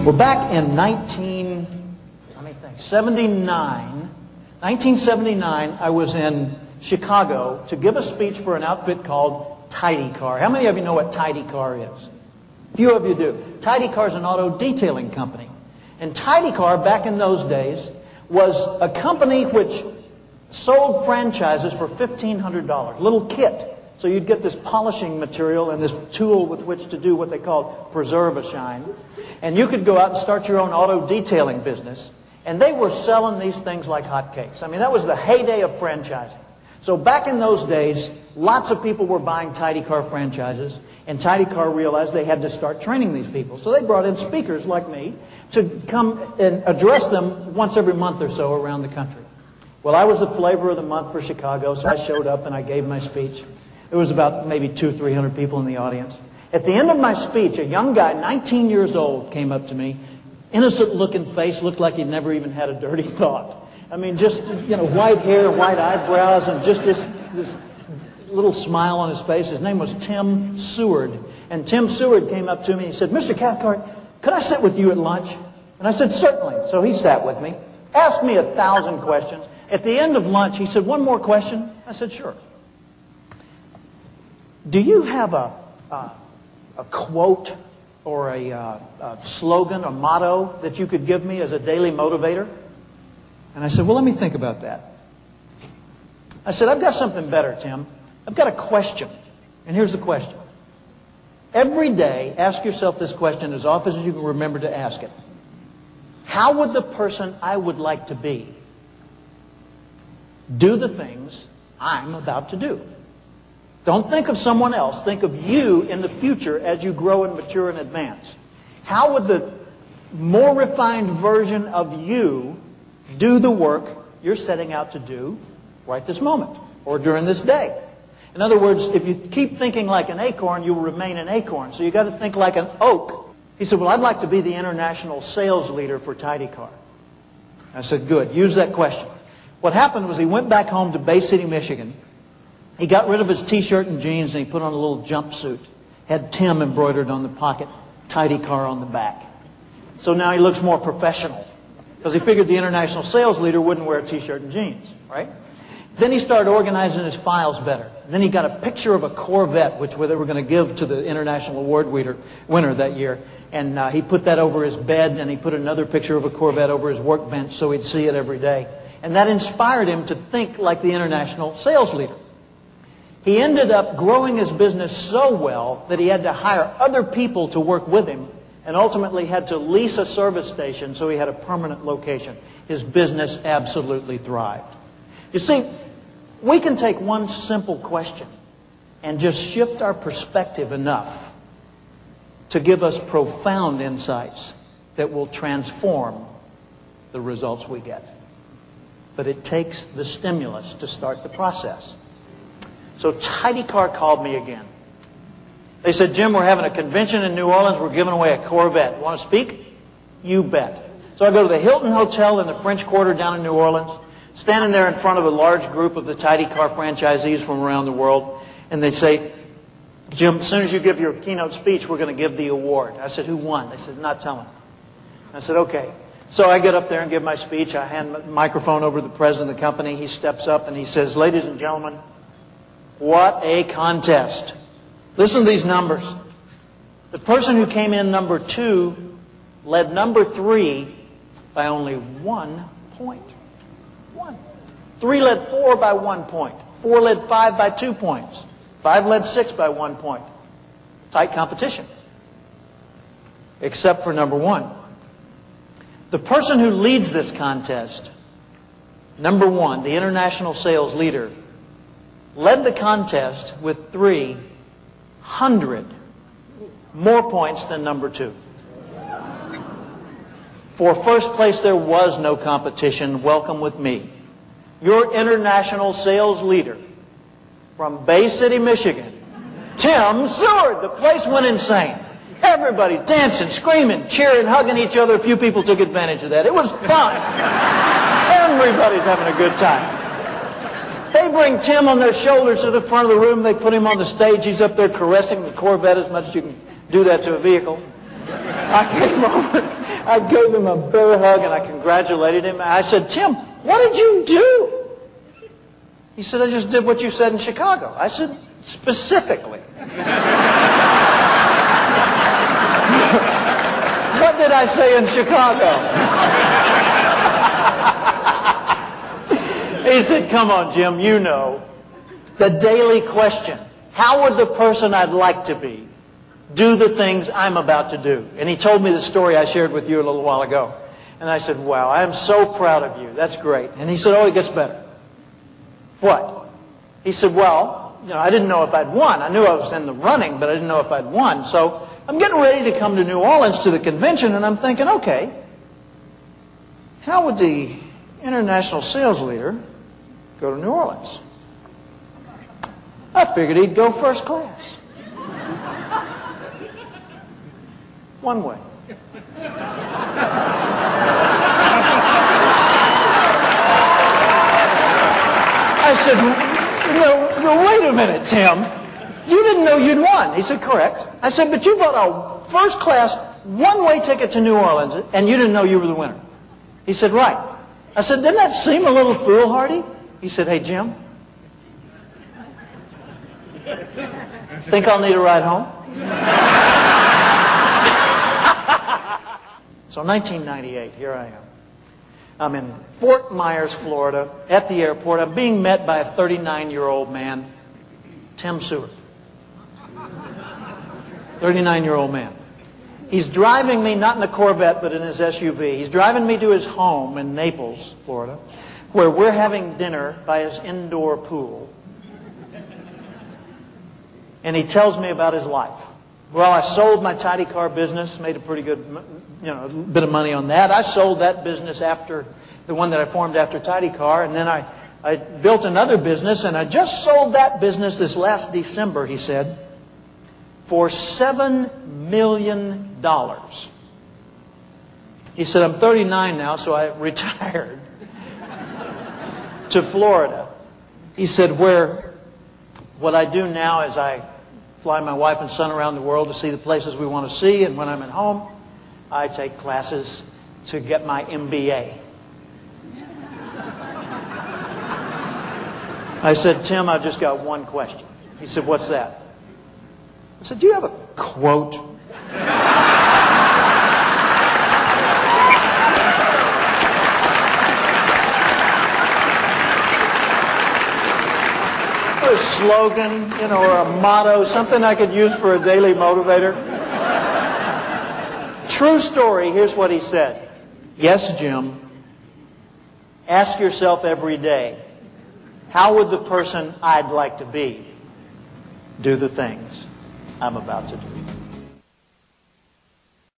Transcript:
Well, back in 1979, I was in Chicago to give a speech for an outfit called Tidy Car. How many of you know what Tidy Car is? A few of you do. Tidy Car is an auto detailing company. And Tidy Car, back in those days, was a company which sold franchises for $1,500, a little kit. So you'd get this polishing material and this tool with which to do what they called preserve a shine. And you could go out and start your own auto detailing business. And they were selling these things like hotcakes. I mean, that was the heyday of franchising. So back in those days, lots of people were buying Tidy Car franchises, and Tidy Car realized they had to start training these people. So they brought in speakers like me to come and address them once every month or so around the country. Well, I was the flavor of the month for Chicago, so I showed up and I gave my speech. There was about maybe 200-300 people in the audience. At the end of my speech, a young guy, 19 years old, came up to me. Innocent-looking face, looked like he'd never even had a dirty thought. I mean, just, white hair, white eyebrows, and just this little smile on his face. His name was Tim Seward. And Tim Seward came up to me and he said, "Mr. Cathcart, could I sit with you at lunch?" And I said, "Certainly." So he sat with me, asked me 1,000 questions. At the end of lunch, he said, "One more question?" I said, "Sure." Do you have a quote or a slogan, a motto that you could give me as a daily motivator? And I said, "Well, let me think about that." I said, "I've got something better, Tim. I've got a question. And here's the question. Every day, ask yourself this question as often as you can remember to ask it. How would the person I would like to be do the things I'm about to do?" Don't think of someone else. Think of you in the future as you grow and mature and advance. How would the more refined version of you do the work you're setting out to do right this moment or during this day? In other words, if you keep thinking like an acorn, you will remain an acorn. So you've got to think like an oak. He said, "Well, I'd like to be the international sales leader for Tidy Car." I said, "Good. Use that question." What happened was he went back home to Bay City, Michigan. He got rid of his T-shirt and jeans and he put on a little jumpsuit. Had Tim embroidered on the pocket, Tidy Car on the back. So now he looks more professional because he figured the international sales leader wouldn't wear a T-shirt and jeans, right? Then he started organizing his files better. Then he got a picture of a Corvette, which they were going to give to the international award winner that year. And he put that over his bed, and he put another picture of a Corvette over his workbench so he'd see it every day. And that inspired him to think like the international sales leader. He ended up growing his business so well that he had to hire other people to work with him and ultimately had to lease a service station so he had a permanent location. His business absolutely thrived. You see, we can take one simple question and just shift our perspective enough to give us profound insights that will transform the results we get. But it takes the stimulus to start the process. So Tidy Car called me again. They said, "Jim, we're having a convention in New Orleans. We're giving away a Corvette. Want to speak?" You bet. So I go to the Hilton Hotel in the French Quarter down in New Orleans, standing there in front of a large group of the Tidy Car franchisees from around the world. And they say, "Jim, as soon as you give your keynote speech, we're going to give the award." I said, "Who won?" They said, "Not telling." I said, "Okay." So I get up there and give my speech. I hand the microphone over to the president of the company. He steps up and he says, "Ladies and gentlemen, what a contest. Listen to these numbers. The person who came in number 2 led number 3 by only 1 point. 1. 3 led 4 by 1 point. 4 led 5 by 2 points. 5 led 6 by 1 point. Tight competition. Except for number 1. The person who leads this contest, number 1, the international sales leader, led the contest with 300 more points than number 2. For first place, there was no competition. Welcome with me. Your international sales leader from Bay City, Michigan, Tim Seward. The place went insane. Everybody dancing, screaming, cheering, hugging each other. A few people took advantage of that. It was fun. Everybody's having a good time. They bring Tim on their shoulders to the front of the room. They put him on the stage. He's up there caressing the Corvette as much as you can do that to a vehicle. I came over. I gave him a bear hug and I congratulated him. I said, Tim, what did you do? He said, I just did what you said in Chicago. I said, specifically. What did I say in Chicago? He said, come on, Jim, you know. The daily question, how would the person I'd like to be do the things I'm about to do? And he told me the story I shared with you a little while ago. And I said, wow, I am so proud of you. That's great. And he said, oh, it gets better. What? He said, well, I didn't know if I'd won. I knew I was in the running, but I didn't know if I'd won. So I'm getting ready to come to New Orleans to the convention, and I'm thinking, okay, how would the international sales leader go to New Orleans? I figured he'd go first class. One way. I said, no, wait a minute, Tim. You didn't know you'd won. He said, correct. I said, but you bought a first class, one-way ticket to New Orleans, and you didn't know you were the winner. He said, right. I said, didn't that seem a little foolhardy? He said, hey, Jim, think I'll need a ride home? So 1998, here I am. I'm in Fort Myers, Florida, at the airport. I'm being met by a 39-year-old man, Tim Seward. 39-year-old man. He's driving me, not in a Corvette, but in his SUV. He's driving me to his home in Naples, Florida, where we're having dinner by his indoor pool. And he tells me about his life. Well, I sold my tidy car business, made a pretty good, bit of money on that. I sold that business after the one that I formed after Tidy Car, and then I built another business, and I just sold that business this last December, he said, for $7 million. He said, I'm 39 now, so I retired to Florida. He said, what I do now is I fly my wife and son around the world to see the places we want to see, and when I'm at home, I take classes to get my MBA. I said, Tim, I've just got one question. He said, what's that? I said, do you have a quote? Or a slogan, or a motto, something I could use for a daily motivator? True story, here's what he said. Yes, Jim. Ask yourself every day, how would the person I'd like to be do the things I'm about to do?